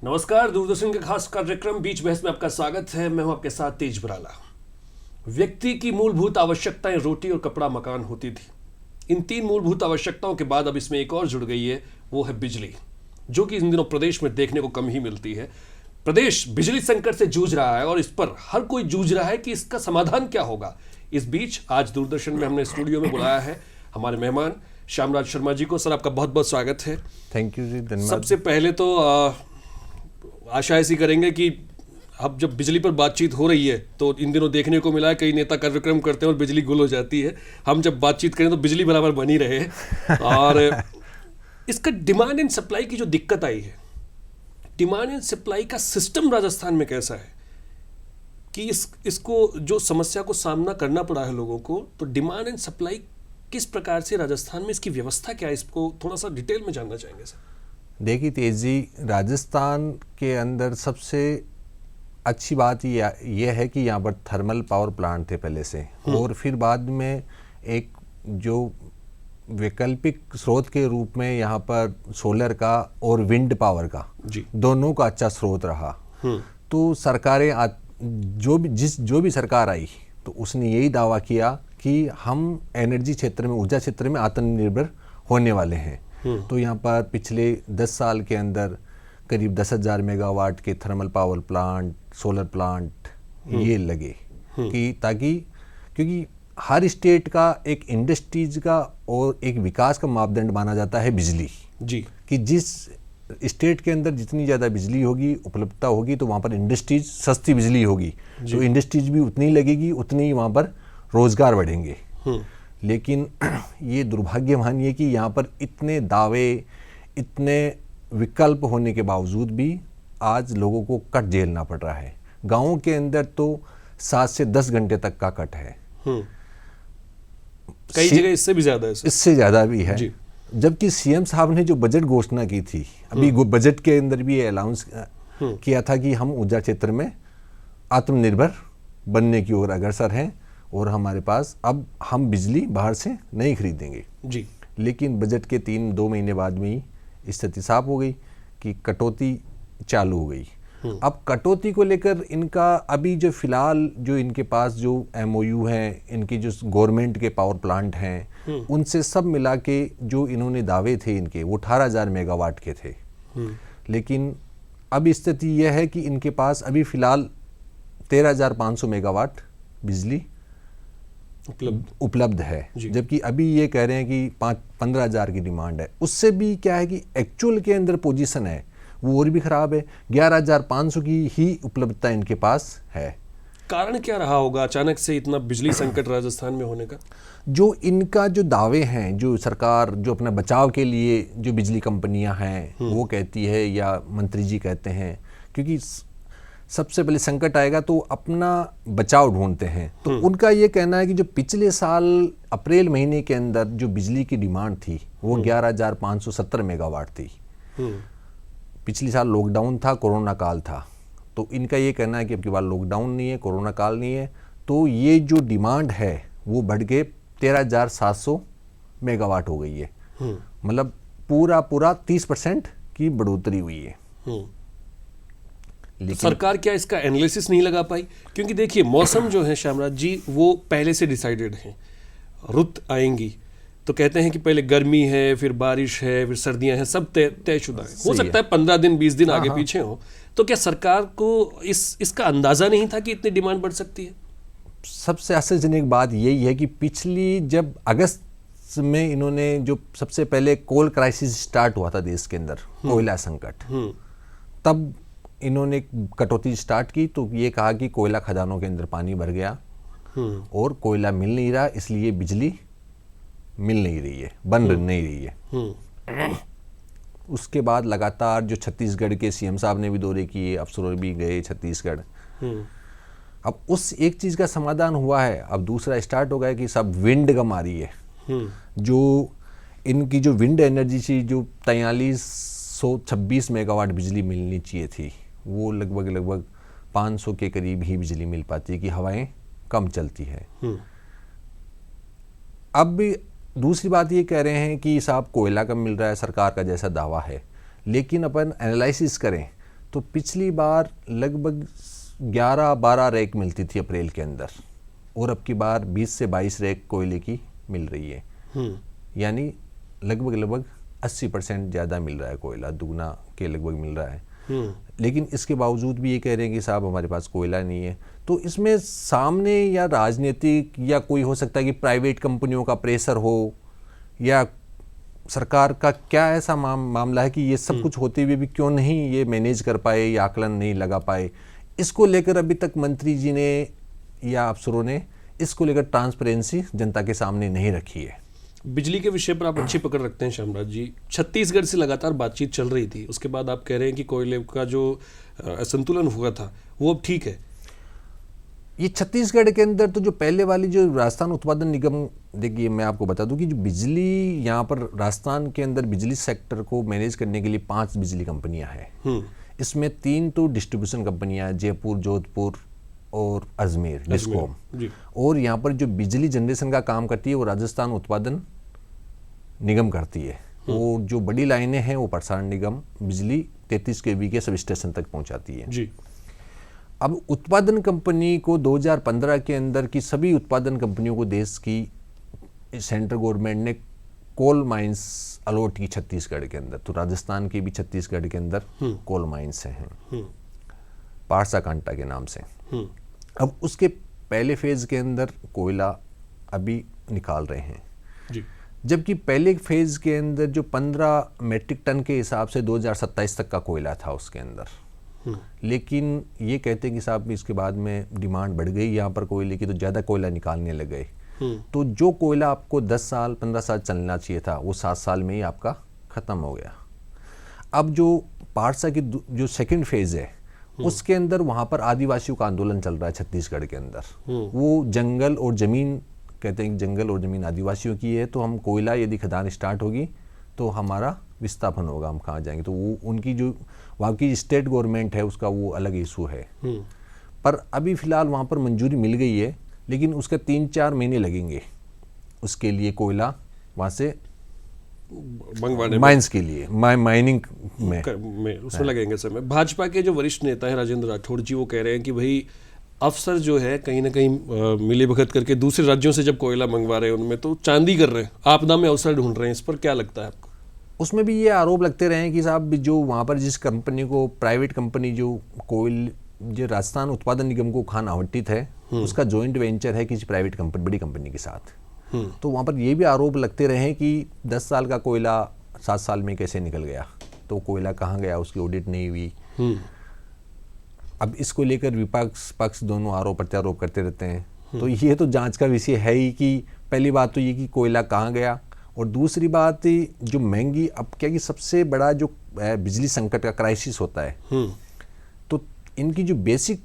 नमस्कार, दूरदर्शन के खास कार्यक्रम बीच बहस में आपका स्वागत है। मैं हूं आपके साथ तेज बराला। व्यक्ति की मूलभूत आवश्यकताएं रोटी और कपड़ा मकान होती थी। इन तीन मूलभूत आवश्यकताओं के बाद अब इसमें एक और जुड़ गई है, वो है बिजली, जो कि इन दिनों प्रदेश में देखने को कम ही मिलती है। प्रदेश बिजली संकट से जूझ रहा है और इस पर हर कोई जूझ रहा है कि इसका समाधान क्या होगा। इस बीच आज दूरदर्शन में हमने स्टूडियो में बुलाया है हमारे मेहमान श्यामराज शर्मा जी को। सर, आपका बहुत बहुत स्वागत है। थैंक यू जी, धन्यवाद। सबसे पहले तो आशा ऐसी करेंगे कि अब जब बिजली पर बातचीत हो रही है तो इन दिनों देखने को मिला है कई नेता कार्यक्रम करते हैं और बिजली गुल हो जाती है। हम जब बातचीत करें तो बिजली बराबर बनी रहे। और इसका डिमांड एंड सप्लाई की जो दिक्कत आई है, डिमांड एंड सप्लाई का सिस्टम राजस्थान में कैसा है कि इसको जो समस्या को सामना करना पड़ा है लोगों को, तो डिमांड एंड सप्लाई किस प्रकार से राजस्थान में, इसकी व्यवस्था क्या है, इसको थोड़ा सा डिटेल में जानना चाहेंगे सर। देखिए तेज जी, राजस्थान के अंदर सबसे अच्छी बात ये है कि यहाँ पर थर्मल पावर प्लांट थे पहले से, और फिर बाद में एक जो वैकल्पिक स्रोत के रूप में यहाँ पर सोलर का और विंड पावर का दोनों का अच्छा स्रोत रहा। तो सरकारें जो भी सरकार आई तो उसने यही दावा किया कि हम एनर्जी क्षेत्र में, ऊर्जा क्षेत्र में आत्मनिर्भर होने वाले हैं। तो यहाँ पर पिछले 10 साल के अंदर करीब 10,000 मेगावाट के thermal power plant, solar plant ये लगे क्योंकि हर स्टेट का एक इंडस्ट्रीज का और एक विकास का मापदंड माना जाता है बिजली जी, कि जिस स्टेट के अंदर जितनी ज़्यादा बिजली होगी, उपलब्धता होगी, तो वहाँ पर इंडस्ट्रीज सस्ती बिजली होगी, तो इंडस्ट्रीज भी उतनी लगेगी, उतनी ही वहाँ पर रोजगार बढ़ेंगे। लेकिन ये दुर्भाग्य मानिए कि यहाँ पर इतने दावे, इतने विकल्प होने के बावजूद भी आज लोगों को कट झेलना पड़ रहा है। गाँव के अंदर तो 7 से 10 घंटे तक का कट है, कई जगह इससे भी ज़्यादा है, इससे ज़्यादा भी है। जबकि सीएम साहब ने जो बजट घोषणा की थी, अभी बजट के अंदर भी ये अनाउंस किया था कि हम ऊर्जा क्षेत्र में आत्मनिर्भर बनने की ओर अग्रसर हैं और हमारे पास अब हम बिजली बाहर से नहीं खरीदेंगे जी। लेकिन बजट के 2 महीने बाद में ही स्थिति साफ हो गई कि कटौती चालू हो गई। अब कटौती को लेकर इनका अभी जो फिलहाल जो इनके पास जो MOU हैं, इनकी जो गवर्नमेंट के पावर प्लांट हैं, उनसे सब मिला के जो इन्होंने दावे थे इनके, वो 18,000 मेगावाट के थे। लेकिन अब स्थिति यह है कि इनके पास अभी फिलहाल 13,500 मेगावाट बिजली उपलब्ध है, जबकि अभी ये कह रहे हैं कि 15,000 की डिमांड है। उससे भी क्या है कि एक्चुअल के अंदर पोजीशन है वो और भी खराब है, 11,500 की ही उपलब्धता इनके पास है। कारण क्या रहा होगा अचानक से इतना बिजली संकट राजस्थान में होने का? जो इनका जो दावे हैं, जो सरकार जो अपना बचाव के लिए जो बिजली कंपनियां हैं वो कहती है या मंत्री जी कहते हैं, क्योंकि सबसे पहले संकट आएगा तो अपना बचाव ढूंढते हैं। तो उनका ये कहना है कि जो पिछले साल अप्रैल महीने के अंदर जो बिजली की डिमांड थी वो 11,570 मेगावाट थी। पिछले साल लॉकडाउन था, कोरोना काल था, तो इनका ये कहना है कि अब की बार लॉकडाउन नहीं है, कोरोना काल नहीं है, तो ये जो डिमांड है वो बढ़ के 13,700 मेगावाट हो गई है। मतलब पूरा 30% की बढ़ोतरी हुई है। लेकिन सरकार क्या इसका एनालिसिस नहीं लगा पाई? क्योंकि देखिए, मौसम जो है श्यामराज जी वो पहले से डिसाइडेड है। रुत आएंगी तो कहते हैं कि पहले गर्मी है, फिर बारिश है, फिर सर्दियां हैं, सब तयशुदा है। हो सकता है 15 दिन 20 दिन आगे पीछे हो। तो क्या सरकार को इसका अंदाजा नहीं था कि इतनी डिमांड बढ़ सकती है? सबसे आश्चर्यजनक बात यही है कि पिछली जब अगस्त में इन्होंने जो सबसे पहले कोल क्राइसिस स्टार्ट हुआ था देश के अंदर, कोयला संकट, तब इन्होंने कटौती स्टार्ट की तो ये कहा कि कोयला खदानों के अंदर पानी भर गया और कोयला मिल नहीं रहा, इसलिए बिजली मिल नहीं रही है, बन नहीं रही है। उसके बाद लगातार जो छत्तीसगढ़ के सीएम साहब ने भी दौरे किए, अफसर भी गए छत्तीसगढ़। अब उस एक चीज़ का समाधान हुआ है, अब दूसरा स्टार्ट हो गया कि सब विंड कम आ रही है। जो इनकी जो विंड एनर्जी थी, जो 4326 मेगावाट बिजली मिलनी चाहिए थी, वो लगभग 500 के करीब ही बिजली मिल पाती है कि हवाएं कम चलती है। अब भी दूसरी बात ये कह रहे हैं कि साहब कोयला कम मिल रहा है, सरकार का जैसा दावा है, लेकिन अपन एनालिसिस करें तो पिछली बार लगभग 11-12 रैक मिलती थी अप्रैल के अंदर, और अब की बार 20 से 22 रैक कोयले की मिल रही है। यानी लगभग 80% ज़्यादा मिल रहा है कोयला, दुगना के लगभग मिल रहा है। लेकिन इसके बावजूद भी ये कह रहे हैं कि साहब हमारे पास कोयला नहीं है। तो इसमें सामने या राजनीतिक या कोई हो सकता है कि प्राइवेट कंपनियों का प्रेशर हो, या सरकार का क्या ऐसा मामला है कि ये सब कुछ होते हुए भी क्यों नहीं ये मैनेज कर पाए या आकलन नहीं लगा पाए। इसको लेकर अभी तक मंत्री जी ने या अफसरों ने इसको लेकर ट्रांसपेरेंसी जनता के सामने नहीं रखी है। बिजली के विषय पर आप अच्छी पकड़ रखते हैं श्यामराज जी। छत्तीसगढ़ से लगातार बातचीत चल रही थी, उसके बाद आप कह रहे हैं कि कोयले का जो असंतुलन हुआ था वो अब ठीक है। ये छत्तीसगढ़ के अंदर तो जो पहले वाली जो राजस्थान उत्पादन निगम, देखिए मैं आपको बता दूं कि जो बिजली यहाँ पर राजस्थान के अंदर बिजली सेक्टर को मैनेज करने के लिए 5 बिजली कंपनियां हैं। इसमें 3 तो डिस्ट्रीब्यूशन कंपनियां हैं, जयपुर, जोधपुर और अजमेर डिस्कॉम। और यहाँ पर जो बिजली जनरेशन का काम करती है वो राजस्थान उत्पादन निगम करती है। और जो बड़ी लाइनें हैं वो प्रसारण निगम बिजली 33 kV के सब स्टेशन तक पहुँचाती है जी। अब उत्पादन कंपनी को 2015 के अंदर की सभी उत्पादन कंपनियों को देश की सेंट्रल गवर्नमेंट ने कोल माइंस अलॉट की छत्तीसगढ़ के अंदर। तो राजस्थान की भी छत्तीसगढ़ के अंदर कोल माइंस हैं, पारसा कांटा के नाम से। अब उसके पहले फेज के अंदर कोयला अभी निकाल रहे हैं जी। जबकि पहले फेज के अंदर जो 15 मेट्रिक टन के हिसाब से 2027 तक का कोयला था उसके अंदर। लेकिन ये कहते हैं कि साहब इसके बाद में डिमांड बढ़ गई यहाँ पर कोयले की, तो ज़्यादा कोयला निकालने लग गए। तो जो कोयला आपको 10 साल 15 साल चलना चाहिए था वो 7 साल में ही आपका ख़त्म हो गया। अब जो पारसा की जो सेकंड फेज़ है उसके अंदर वहाँ पर आदिवासियों का आंदोलन चल रहा है छत्तीसगढ़ के अंदर। वो जंगल और ज़मीन, कहते हैं कि जंगल और ज़मीन आदिवासियों की है, तो हम कोयला यदि खदान स्टार्ट होगी तो हमारा विस्थापन होगा, हम कहाँ जाएंगे। तो वो उनकी जो वहाँ की स्टेट गवर्नमेंट है उसका वो अलग इशू है। पर अभी फ़िलहाल वहाँ पर मंजूरी मिल गई है, लेकिन उसका 3-4 महीने लगेंगे उसके लिए कोयला वहाँ से माइंस के लिए माइनिंग में उसमें लगेंगे समय। भाजपा के जो वरिष्ठ नेता हैं राजेंद्र राठौड़ जी, वो कह रहे हैं कि भाई अफसर जो है कहीं ना कहीं मिली भगत करके दूसरे राज्यों से जब कोयला मंगवा रहे हैं उनमें तो चांदी कर रहे हैं, आपदा में अवसर ढूंढ रहे हैं। इस पर क्या लगता है आपको? उसमें भी ये आरोप लगते रहे हैं कि साहब जो वहाँ पर जिस कंपनी को, प्राइवेट कंपनी जो जो राजस्थान उत्पादन निगम को खान आवंटित है उसका जॉइंट वेंचर है किसी प्राइवेट कंपनी, बड़ी कंपनी के साथ। तो वहाँ पर ये भी आरोप लगते रहे हैं कि 10 साल का कोयला 7 साल में कैसे निकल गया, तो कोयला कहाँ गया, उसकी ऑडिट नहीं हुई। अब इसको लेकर विपक्ष पक्ष दोनों आरोप प्रत्यारोप करते रहते हैं। तो ये तो जांच का विषय है ही कि पहली बात तो ये कि कोयला कहाँ गया, और दूसरी बात जो महंगी, अब क्या कि सबसे बड़ा जो बिजली संकट का क्राइसिस होता है, तो इनकी जो बेसिक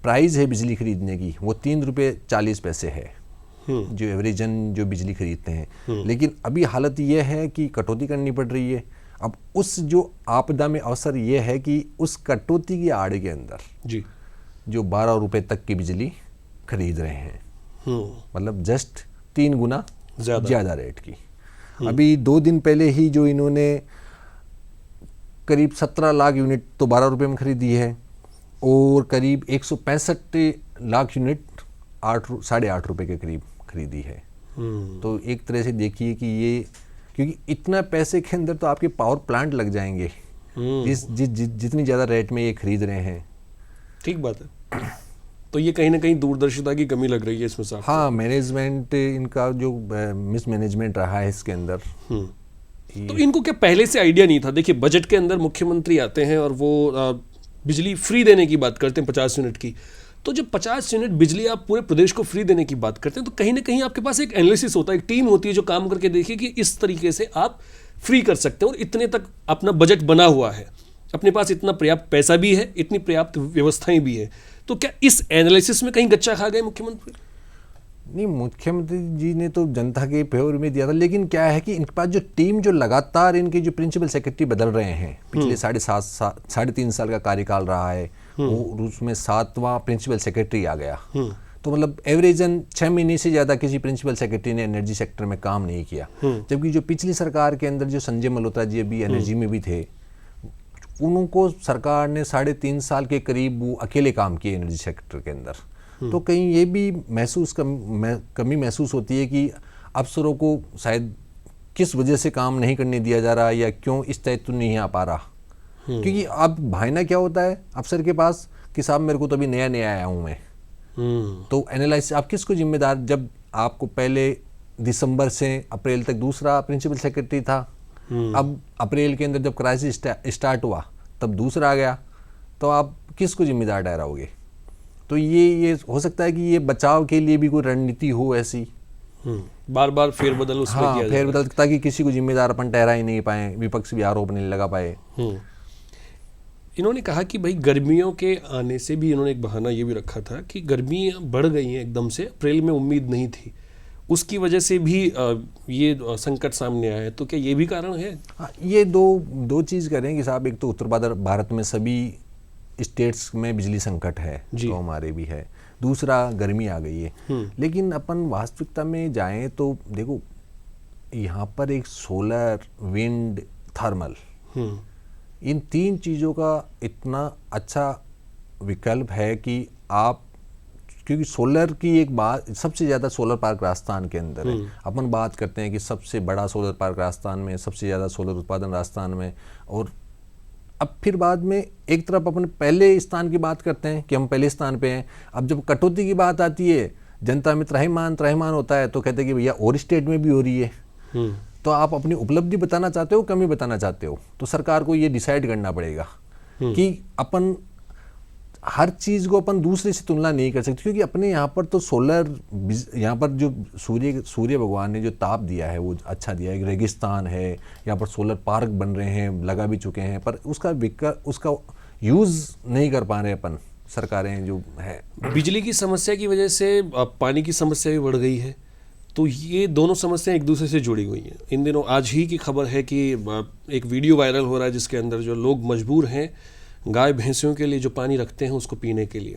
प्राइस है बिजली खरीदने की वो 3 रुपये 40 पैसे है जो एवरेजन जो बिजली खरीदते हैं। लेकिन अभी हालत ये है कि कटौती करनी पड़ रही है। अब उस जो आपदा में अवसर ये है कि उस कटौती की आड़ के अंदर जी जो 12 रुपये तक की बिजली खरीद रहे हैं, मतलब जस्ट 3 गुना ज़्यादा रेट की। अभी 2 दिन पहले ही जो इन्होंने करीब 17 लाख यूनिट तो 12 रुपये में खरीदी है, और करीब 165 लाख यूनिट 8.5 रुपये के करीब खरीदी है। तो एक तरह से देखिए कि ये, क्योंकि इतना पैसे के अंदर तो आपके पावर प्लांट लग जाएंगे जितनी ज़्यादा रेट में ये खरीद रहे हैं। ठीक बात है। तो ये कहीं ना कहीं दूरदर्शिता की कमी लग रही है इसमें साहब। हाँ, मैनेजमेंट इनका जो मिसमैनेजमेंट रहा है इसके अंदर। तो इनको क्या पहले से आइडिया नहीं था? देखिए बजट के अंदर मुख्यमंत्री आते हैं और वो बिजली फ्री देने की बात करते हैं 50 यूनिट की। तो जब 50 यूनिट बिजली आप पूरे प्रदेश को फ्री देने की बात करते हैं तो कहीं ना कहीं आपके पास एक एनालिसिस होता है, एक टीम होती है जो काम करके देखिए कि इस तरीके से आप फ्री कर सकते हैं, और इतने तक अपना बजट बना हुआ है, अपने पास इतना पर्याप्त पैसा भी है, इतनी पर्याप्त व्यवस्थाएं भी है। तो क्या इस एनालिसिस में कहीं गच्चा खा गए मुख्यमंत्री? नहीं, मुख्यमंत्री जी ने तो जनता के फेवर में दिया था, लेकिन क्या है कि इनके पास जो टीम जो लगातार इनके जो प्रिंसिपल सेक्रेटरी बदल रहे हैं, पिछले 3.5 साल का कार्यकाल रहा है, और उसमें 7वां प्रिंसिपल सेक्रेटरी आ गया। तो मतलब एवरेजन 6 महीने से ज़्यादा किसी प्रिंसिपल सेक्रेटरी ने एनर्जी सेक्टर में काम नहीं किया। जबकि जो पिछली सरकार के अंदर जो संजय मल्होत्रा जी अभी एनर्जी में भी थे, उनको सरकार ने 3.5 साल के करीब वो अकेले काम किए एनर्जी सेक्टर के अंदर। तो कहीं ये भी कमी महसूस होती है कि अफसरों को शायद किस वजह से काम नहीं करने दिया जा रहा या क्यों इस दायित्व नहीं आ पा रहा। क्योंकि अब भाईना क्या होता है अफसर के पास कि साहब मेरे को तो अभी नया नया आया हूँ मैं, तो एनालाइसिस आप किसको जिम्मेदार, जब आपको पहले दिसंबर से अप्रैल तक दूसरा प्रिंसिपल सेक्रेटरी था, अब अप्रैल के अंदर जब क्राइसिस स्टार्ट हुआ तब दूसरा आ गया, तो आप किसको जिम्मेदार ठहराओगे। तो ये हो सकता है कि ये बचाव के लिए भी कोई रणनीति हो ऐसी, बार बार फेरबदल उसमें किया जाए, फेरबदल, ताकि किसी को जिम्मेदार अपन ठहरा ही नहीं पाए, विपक्ष भी आरोप नहीं लगा पाए। इन्होंने कहा कि भाई गर्मियों के आने से भी, इन्होंने एक बहाना ये भी रखा था कि गर्मियाँ बढ़ गई हैं एकदम से, अप्रैल में उम्मीद नहीं थी, उसकी वजह से भी ये संकट सामने आया है। तो क्या ये भी कारण है? हाँ, ये दो चीज़ करें कि साहब, एक तो उत्तर भारत में सभी स्टेट्स में बिजली संकट है, तो हमारे भी है, दूसरा गर्मी आ गई है। लेकिन अपन वास्तविकता में जाएं तो देखो, यहाँ पर एक सोलर, विंड, थर्मल, इन 3 चीज़ों का इतना अच्छा विकल्प है कि आप, क्योंकि सोलर की एक बात, सबसे ज़्यादा सोलर पार्क राजस्थान के अंदर है। अपन बात करते हैं कि सबसे बड़ा सोलर पार्क राजस्थान में, सबसे ज़्यादा सोलर उत्पादन राजस्थान में, और अब फिर बाद में एक तरफ अपन पहले स्थान की बात करते हैं कि हम पहले स्थान पे हैं। अब जब कटौती की बात आती है, जनता में त्राहिमाम होता है, तो कहते हैं कि भैया और स्टेट में भी हो रही है। तो आप अपनी उपलब्धि बताना चाहते हो, कमी बताना चाहते हो, तो सरकार को ये डिसाइड करना पड़ेगा कि अपन हर चीज़ को अपन दूसरे से तुलना नहीं कर सकते। क्योंकि अपने यहाँ पर तो सोलर, यहाँ पर जो सूर्य भगवान ने जो ताप दिया है वो अच्छा दिया है, रेगिस्तान है, यहाँ पर सोलर पार्क बन रहे हैं, लगा भी चुके हैं, पर उसका यूज़ नहीं कर पा रहे अपन, सरकारें जो है। बिजली की समस्या की वजह से पानी की समस्या भी बढ़ गई है, तो ये दोनों समस्याएं एक दूसरे से जुड़ी हुई हैं। इन दिनों आज ही की खबर है कि एक वीडियो वायरल हो रहा है जिसके अंदर जो लोग मजबूर हैं गाय भैंसियों के लिए जो पानी रखते हैं उसको पीने के लिए।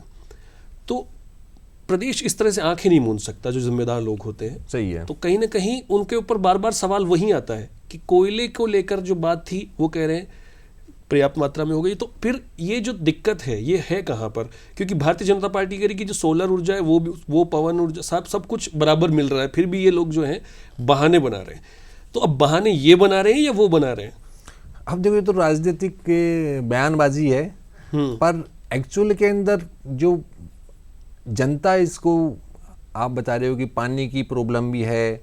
तो प्रदेश इस तरह से आंखें नहीं मूंद सकता, जो जिम्मेदार लोग होते हैं। सही है। तो कहीं ना कहीं उनके ऊपर बार बार सवाल वही आता है कि कोयले को लेकर जो बात थी वो कह रहे हैं पर्याप्त मात्रा में हो गई, तो फिर ये जो दिक्कत है ये है कहाँ पर? क्योंकि भारतीय जनता पार्टी कह रही कि जो सोलर ऊर्जा है वो पवन ऊर्जा सब कुछ बराबर मिल रहा है, फिर भी ये लोग जो हैं बहाने बना रहे हैं। तो अब बहाने ये बना रहे हैं या वो बना रहे हैं? अब देखो, ये तो राजनीतिक बयानबाजी है, पर एक्चुअल के अंदर जो जनता, इसको आप बता रहे हो कि पानी की प्रॉब्लम भी है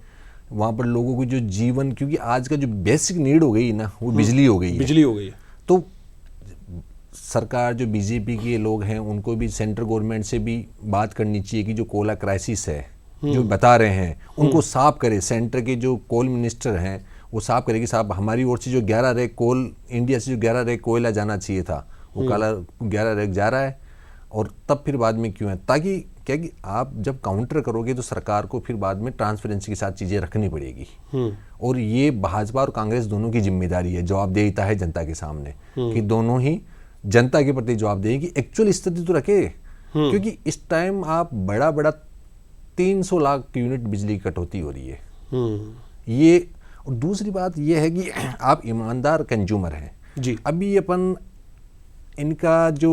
वहाँ पर, लोगों को जो जीवन, क्योंकि आज का जो बेसिक नीड हो गई ना, वो बिजली हो गई है। तो सरकार, जो बीजेपी के लोग हैं, उनको भी सेंट्रल गवर्नमेंट से भी बात करनी चाहिए कि जो कोयला क्राइसिस है जो बता रहे हैं उनको साफ करे। सेंटर के जो कोल मिनिस्टर हैं वो साफ करे कि साहब, हमारी ओर से जो 11 रैक कोल, इंडिया से जो 11 रैक कोयला जाना चाहिए था, वो 11 रैक जा रहा है, और तब फिर बाद में क्यों है? ताकि क्या कि आप जब काउंटर करोगे तो सरकार को फिर बाद में ट्रांसपेरेंसी के साथ चीज़ें रखनी पड़ेगी। और ये भाजपा और कांग्रेस दोनों की जिम्मेदारी है, जवाबदेहिता है जनता के सामने, कि दोनों ही जनता के प्रति जवाबदेही की एक्चुअल स्थिति तो रखे। क्योंकि इस टाइम आप बड़ा 300 लाख यूनिट बिजली की कटौती हो रही है ये। और दूसरी बात ये है कि आप ईमानदार कंज्यूमर हैं जी। अभी अपन इनका जो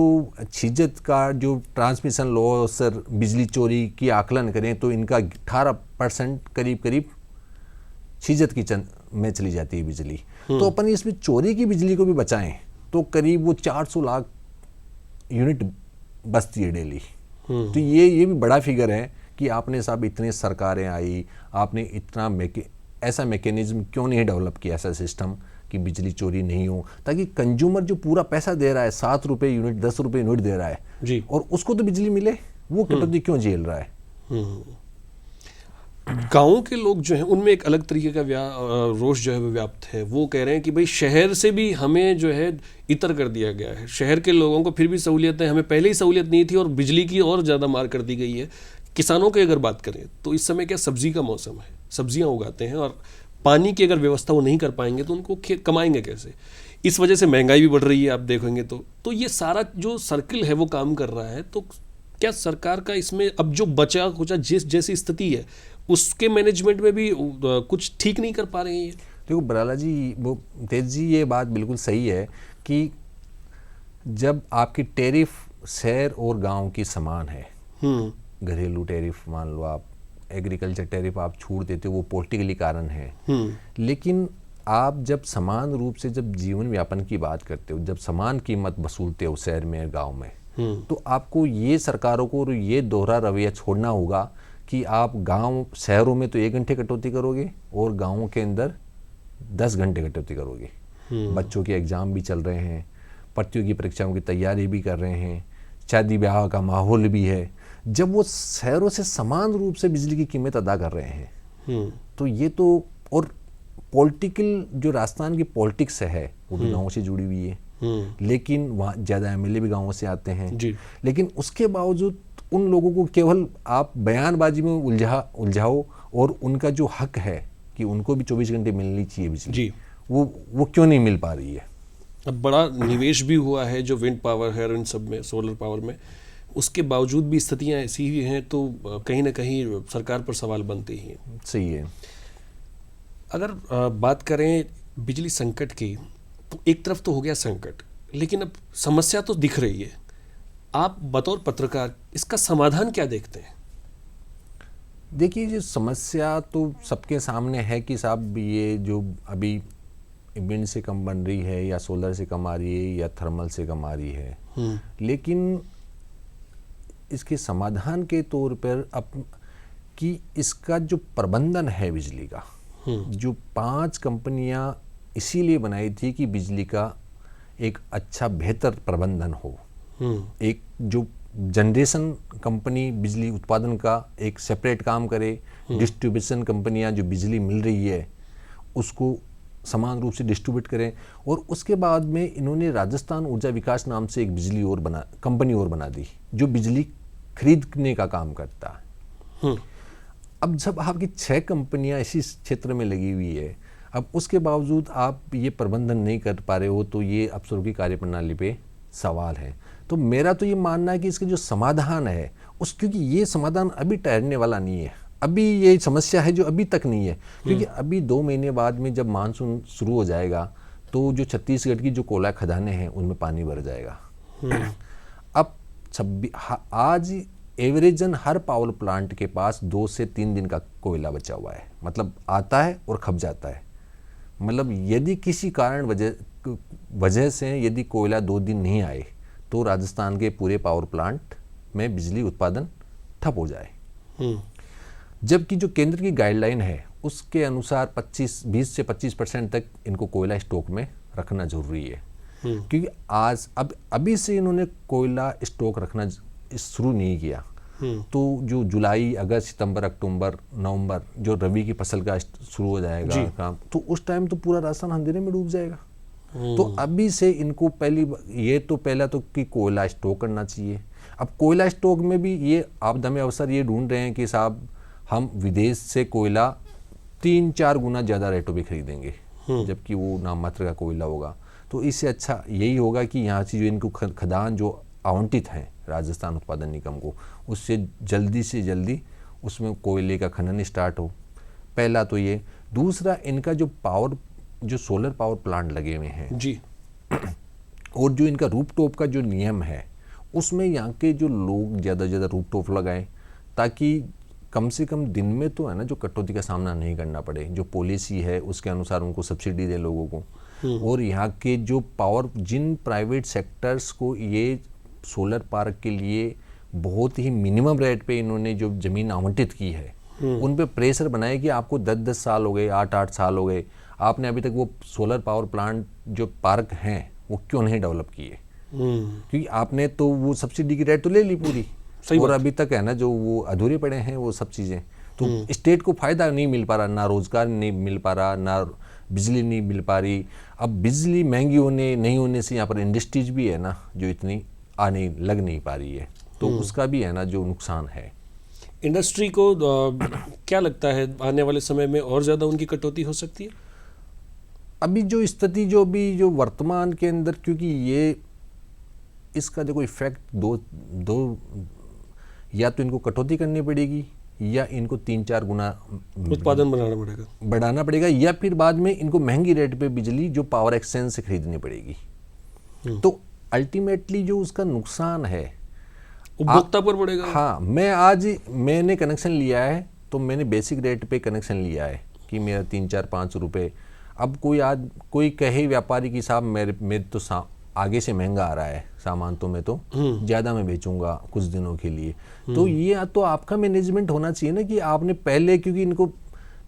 छिजत का जो ट्रांसमिशन लॉस और बिजली चोरी की आकलन करें तो इनका 18% करीब छिजत की में चली जाती है बिजली। तो अपन इसमें चोरी की बिजली को भी बचाएं तो करीब वो 400 लाख यूनिट बचती है डेली। तो ये भी बड़ा फिगर है कि आपने साहब इतने सरकारें आई, आपने इतना ऐसा मैकेनिज्म क्यों नहीं डेवलप किया, ऐसा सिस्टम कि बिजली चोरी नहीं हो, ताकि कंज्यूमर जो पूरा पैसा दे रहा है, 7 रुपये यूनिट, 10 रुपये यूनिट दे रहा है जी, और उसको तो बिजली मिले, वो कटौती क्यों झेल रहा है? गाँव के लोग जो हैं उनमें एक अलग तरीके का रोष जो है वो व्याप्त है। वो कह रहे हैं कि भाई शहर से भी हमें जो है इतर कर दिया गया है, शहर के लोगों को फिर भी सहूलियत है, हमें पहले ही सहूलियत नहीं थी और बिजली की और ज़्यादा मार कर दी गई है। किसानों की अगर बात करें तो इस समय क्या सब्जी का मौसम है, सब्जियां उगाते हैं और पानी की अगर व्यवस्था वो नहीं कर पाएंगे तो उनको कमाएंगे कैसे? इस वजह से महंगाई भी बढ़ रही है, आप देखेंगे तो ये सारा जो सर्किल है वो काम कर रहा है। तो क्या सरकार का इसमें अब जो बचा कुचा जैसी स्थिति है उसके मैनेजमेंट में भी कुछ ठीक नहीं कर पा रहे हैं? देखो बराला जी, वो तेज जी, ये बात बिल्कुल सही है कि जब आपकी टैरिफ शहर और गांव की समान है, हम्म घरेलू टैरिफ मान लो आप, एग्रीकल्चर टैरिफ आप छूट देते हो, वो पॉलिटिकली कारण है। लेकिन आप जब समान रूप से जब जीवन व्यापन की बात करते हो, जब समान कीमत वसूलते हो शहर में गांव में, तो आपको ये सरकारों को ये दोहरा रवैया छोड़ना होगा कि आप गांव शहरों में तो 1 घंटे कटौती करोगे और गांवों के अंदर 10 घंटे कटौती करोगे। बच्चों के एग्ज़ाम भी चल रहे हैं, प्रतियोगी परीक्षाओं की तैयारी भी कर रहे हैं, शादी ब्याह का माहौल भी है। जब वो शहरों से समान रूप से बिजली की कीमत अदा कर रहे हैं, तो ये तो, और पॉलिटिकल जो राजस्थान की पॉलिटिक्स है वो भी गाँव से जुड़ी हुई है, लेकिन वहाँ ज़्यादा एमएलए भी गाँव से आते हैं जी। लेकिन उसके बावजूद उन लोगों को केवल आप बयानबाजी में उलझाओ और उनका जो हक है कि उनको भी 24 घंटे मिलनी चाहिए बिजली जी। वो क्यों नहीं मिल पा रही है। अब बड़ा निवेश भी हुआ है जो विंड पावर है और इन सब में, सोलर पावर में, उसके बावजूद भी स्थितियां ऐसी ही हैं, तो कहीं ना कहीं सरकार पर सवाल बनते ही हैं। सही है। अगर बात करें बिजली संकट की, तो एक तरफ तो हो गया संकट, लेकिन अब समस्या तो दिख रही है। आप बतौर पत्रकार इसका समाधान क्या देखते हैं? देखिए, ये समस्या तो सबके सामने है कि साहब ये जो अभी विंड से कम बन रही है या सोलर से कम आ रही है या थर्मल से कम आ रही है, लेकिन इसके समाधान के तौर पर कि इसका जो प्रबंधन है बिजली का, जो 5 कंपनियां इसीलिए बनाई थी कि बिजली का एक अच्छा बेहतर प्रबंधन हो। एक जो जनरेशन कंपनी बिजली उत्पादन का एक सेपरेट काम करे, डिस्ट्रीब्यूशन कंपनियां जो बिजली मिल रही है उसको समान रूप से डिस्ट्रीब्यूट करें, और उसके बाद में इन्होंने राजस्थान ऊर्जा विकास नाम से एक बिजली और कंपनी और बना दी जो बिजली खरीदने का काम करता है। अब जब आपकी 6 कंपनियां इसी क्षेत्र में लगी हुई है, अब उसके बावजूद आप ये प्रबंधन नहीं कर पा रहे हो, तो ये अफसरों की कार्यप्रणाली पे सवाल है। तो मेरा तो ये मानना है कि इसके जो समाधान है क्योंकि ये समाधान अभी ठहरने वाला नहीं है, अभी ये समस्या है जो अभी तक नहीं है, क्योंकि अभी 2 महीने बाद में जब मानसून शुरू हो जाएगा तो जो छत्तीसगढ़ की जो कोयला खदानें हैं उनमें पानी भर जाएगा। अब आज एवरेजन हर पावर प्लांट के पास 2 से 3 दिन का कोयला बचा हुआ है, मतलब आता है और खप जाता है। मतलब यदि किसी कारण वजह से यदि कोयला 2 दिन नहीं आए तो राजस्थान के पूरे पावर प्लांट में बिजली उत्पादन ठप हो जाए। जबकि जो केंद्र की गाइडलाइन है उसके अनुसार 20 से 25% तक इनको कोयला स्टॉक में रखना जरूरी है, क्योंकि अभी से इन्होंने कोयला स्टॉक रखना शुरू नहीं किया तो जो जुलाई, अगस्त, सितंबर, अक्टूबर, नवंबर जो रबी की फसल का शुरू हो जाएगा काम, तो उस टाइम तो पूरा राजस्थान अंधेरे में डूब जाएगा। तो अभी से इनको पहला तो कि कोयला स्टॉक करना चाहिए। अब कोयला स्टॉक में भी ये आपदा में अवसर ये ढूंढ रहे हैं कि साहब हम विदेश से कोयला 3-4 गुना ज़्यादा रेटों पे खरीदेंगे, जबकि वो नाम मात्र का कोयला होगा। तो इससे अच्छा यही होगा कि यहाँ से जो इनको खदान जो आवंटित हैं राजस्थान उत्पादन निगम को, उससे जल्दी से जल्दी उसमें कोयले का खनन स्टार्ट हो। पहला तो ये। दूसरा, इनका जो सोलर पावर प्लांट लगे हुए हैं जी, और जो इनका रूफटॉप का जो नियम है उसमें यहाँ के जो लोग ज़्यादा से ज़्यादा रूफटॉप लगाएं, ताकि कम से कम दिन में तो है ना जो कटौती का सामना नहीं करना पड़े। जो पॉलिसी है उसके अनुसार उनको सब्सिडी दे लोगों को। और यहाँ के जो जिन प्राइवेट सेक्टर्स को ये सोलर पार्क के लिए बहुत ही मिनिमम रेट पे इन्होंने जो ज़मीन आवंटित की है उन पे प्रेशर बनाए कि आपको 10-10 साल हो गए, 8-8 साल हो गए, आपने अभी तक वो सोलर पावर प्लांट जो पार्क हैं वो क्यों नहीं डेवलप किए। क्योंकि आपने तो वो सब्सिडी की रेट तो ले ली पूरी, और अभी तक है ना जो वो अधूरे पड़े हैं वो सब चीज़ें। तो स्टेट को फ़ायदा नहीं मिल पा रहा, ना रोज़गार नहीं मिल पा रहा, ना बिजली नहीं मिल पा रही। अब बिजली महंगी नहीं होने से यहाँ पर इंडस्ट्रीज भी है ना जो इतनी लग नहीं पा रही है, तो उसका भी है ना जो नुकसान है। इंडस्ट्री को क्या लगता है आने वाले समय में और ज़्यादा उनकी कटौती हो सकती है? अभी जो स्थिति जो वर्तमान के अंदर, क्योंकि ये इसका देखो इफेक्ट दो या तो इनको कटौती करनी पड़ेगी या इनको 3-4 गुना उत्पादन बढ़ाना पड़ेगा, या फिर बाद में इनको महंगी रेट पे बिजली जो पावर एक्सचेंज से खरीदनी पड़ेगी। तो अल्टीमेटली जो उसका नुकसान है उपभोक्ता पर पड़ेगा। हाँ, मैंने कनेक्शन लिया है तो मैंने बेसिक रेट पे कनेक्शन लिया है कि मेरा 3-4-5 रुपए। अब कोई कहे व्यापारी की साहब मेरे तो आगे से महंगा आ रहा है सामान, तो मैं तो ज़्यादा में बेचूंगा कुछ दिनों के लिए। तो ये तो आपका मैनेजमेंट होना चाहिए ना कि आपने पहले, क्योंकि इनको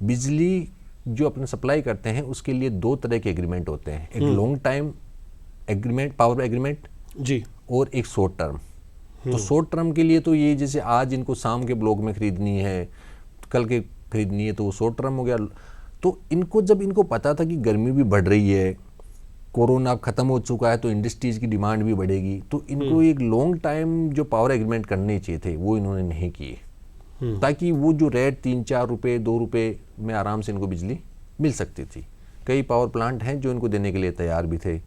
बिजली जो अपने सप्लाई करते हैं उसके लिए 2 तरह के एग्रीमेंट होते हैं, एक long time agreement, power agreement जी, और एक शॉर्ट टर्म। तो शॉर्ट टर्म के लिए तो ये जैसे आज इनको शाम के ब्लॉक में खरीदनी है, कल के खरीदनी है, तो वो शॉर्ट टर्म हो गया। तो जब इनको पता था कि गर्मी भी बढ़ रही है, कोरोना खत्म हो चुका है, तो इंडस्ट्रीज की डिमांड भी बढ़ेगी, तो इनको एक लॉन्ग टाइम जो पावर एग्रीमेंट करने चाहिए थे वो इन्होंने नहीं किए, ताकि वो जो रेट 3-4 रुपये 2 रुपये में आराम से इनको बिजली मिल सकती थी। कई पावर प्लांट हैं जो इनको देने के लिए तैयार भी थे,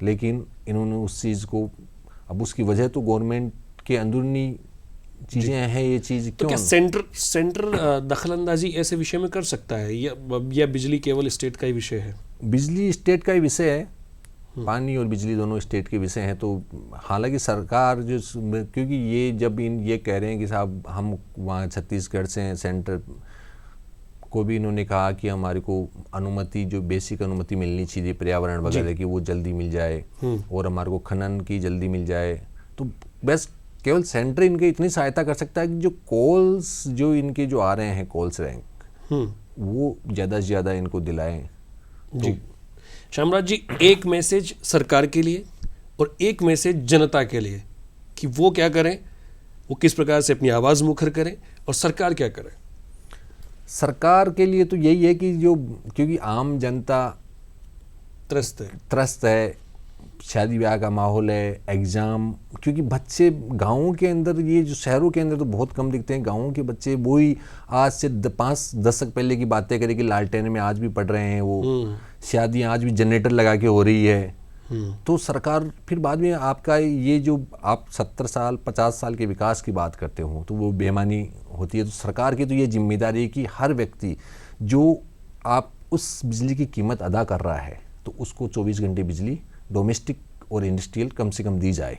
लेकिन इन्होंने उस चीज़ को, अब उसकी वजह तो गवर्नमेंट के अंदरूनी चीज़ें हैं, ये चीज़ तो क्या सेंटर दखलंदाजी ऐसे विषय में कर सकता है या बिजली केवल स्टेट का ही विषय है? बिजली स्टेट का ही विषय है, पानी और बिजली दोनों स्टेट के विषय हैं। तो हालांकि सरकार जो, क्योंकि ये जब ये कह रहे हैं कि साहब हम वहाँ छत्तीसगढ़ से हैं, सेंटर को भी इन्होंने कहा कि हमारे को अनुमति, जो बेसिक अनुमति मिलनी चाहिए पर्यावरण वगैरह की, वो जल्दी मिल जाए और हमारे को खनन की जल्दी मिल जाए। तो बस केवल सेंटर इनके इतनी सहायता कर सकता है कि जो कॉल्स जो इनके जो आ रहे हैं, कॉल्स रैंक, वो ज़्यादा से ज़्यादा इनको दिलाएं। जी श्यामराज जी, एक मैसेज सरकार के लिए और एक मैसेज जनता के लिए कि वो क्या करें, वो किस प्रकार से अपनी आवाज़ मुखर करें, और सरकार क्या करे? सरकार के लिए तो यही है कि क्योंकि आम जनता त्रस्त है, शादी ब्याह का माहौल है, एग्ज़ाम, क्योंकि बच्चे गाँवों के अंदर, ये जो शहरों के अंदर तो बहुत कम दिखते हैं, गाँवों के बच्चे वही आज से 5 दशक पहले की बातें करें कि लालटेन में आज भी पढ़ रहे हैं, वो शादियाँ आज भी जनरेटर लगा के हो रही है। तो सरकार फिर बाद में आपका ये जो आप 70 साल 50 साल के विकास की बात करते हो तो वो बेईमानी होती है। तो सरकार की तो ये जिम्मेदारी है कि हर व्यक्ति जो आप उस बिजली की कीमत अदा कर रहा है तो उसको 24 घंटे बिजली डोमेस्टिक और इंडस्ट्रियल कम से कम दी जाए।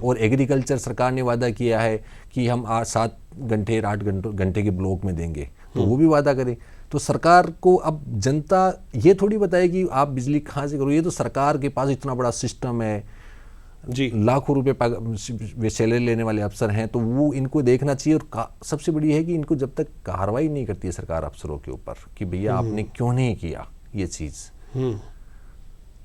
और एग्रीकल्चर सरकार ने वादा किया है कि हम 7 घंटे 8 घंटे के ब्लॉक में देंगे, तो वो भी वादा करें। तो सरकार को अब जनता ये थोड़ी बताए कि आप बिजली कहाँ से करो, ये तो सरकार के पास इतना बड़ा सिस्टम है जी, लाखों रुपए सैलरी लेने वाले अफसर हैं, तो वो इनको देखना चाहिए। और सबसे बड़ी है कि इनको जब तक कार्रवाई नहीं करती है सरकार अफसरों के ऊपर कि भैया आपने क्यों नहीं किया ये चीज़,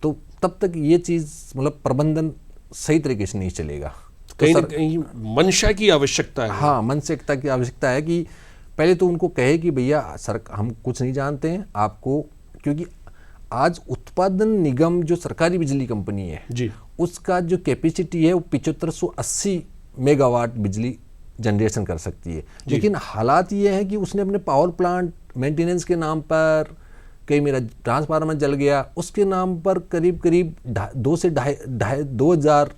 तो तब तक ये चीज़ मतलब प्रबंधन सही तरीके से नहीं चलेगा। कहीं ना कहीं मंशा की आवश्यकता है। हाँ, मानसिकता की आवश्यकता है कि पहले तो उनको कहे कि भैया सर हम कुछ नहीं जानते हैं आपको, क्योंकि आज उत्पादन निगम जो सरकारी बिजली कंपनी है जी, उसका जो कैपेसिटी है वो 7580 मेगावाट बिजली जनरेशन कर सकती है। लेकिन हालात ये है कि उसने अपने पावर प्लांट मेंटेनेंस के नाम पर, कहीं मेरा ट्रांसफार्मर जल गया उसके नाम पर करीब 2 से 2,500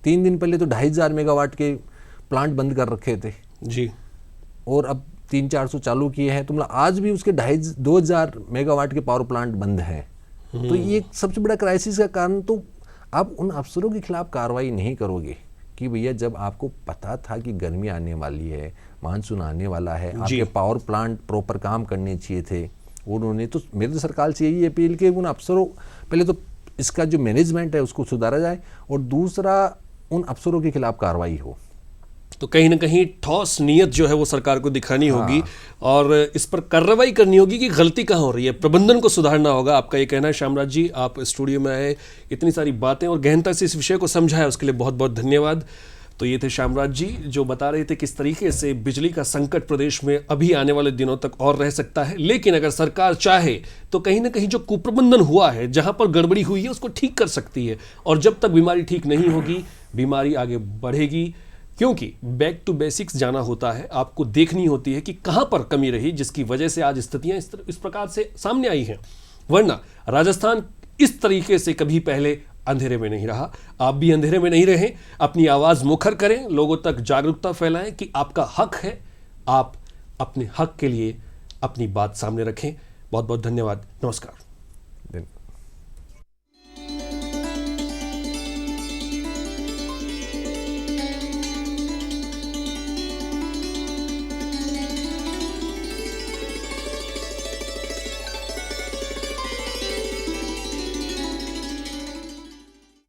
3 दिन पहले तो 2,500 मेगावाट के प्लांट बंद कर रखे थे जी, और अब 300-400 चालू किए हैं। तो मतलब आज भी उसके 2,500 मेगावाट के पावर प्लांट बंद हैं। तो ये सबसे बड़ा क्राइसिस का कारण, तो आप उन अफसरों के खिलाफ कार्रवाई नहीं करोगे कि भैया जब आपको पता था कि गर्मी आने वाली है, मानसून आने वाला है, आपके पावर प्लांट प्रॉपर काम करने चाहिए थे, उन्होंने तो, मेरे तो सरकार से यही अपील कि उन अफसरों, पहले तो इसका जो मैनेजमेंट है उसको सुधारा जाए और दूसरा उन अफसरों के खिलाफ कार्रवाई हो। तो कहीं ना कहीं ठोस नीयत जो है वो सरकार को दिखानी होगी और इस पर कार्रवाई करनी होगी कि गलती कहाँ हो रही है, प्रबंधन को सुधारना होगा। आपका ये कहना है श्यामराज जी, आप स्टूडियो में आए, इतनी सारी बातें और गहनता से इस विषय को समझाया, उसके लिए बहुत बहुत धन्यवाद। तो ये थे श्यामराज जी जो बता रहे थे किस तरीके से बिजली का संकट प्रदेश में अभी आने वाले दिनों तक और रह सकता है, लेकिन अगर सरकार चाहे तो कहीं ना कहीं जो कुप्रबंधन हुआ है, जहां पर गड़बड़ी हुई है, उसको ठीक कर सकती है। और जब तक बीमारी ठीक नहीं होगी, बीमारी आगे बढ़ेगी, क्योंकि बैक टू बेसिक्स जाना होता है। आपको देखनी होती है कि कहां पर कमी रही जिसकी वजह से आज स्थितियां इस प्रकार से सामने आई हैं। वरना राजस्थान इस तरीके से कभी पहले अंधेरे में नहीं रहा। आप भी अंधेरे में नहीं रहें, अपनी आवाज मुखर करें, लोगों तक जागरूकता फैलाएं कि आपका हक है, आप अपने हक के लिए अपनी बात सामने रखें। बहुत बहुत धन्यवाद। नमस्कार।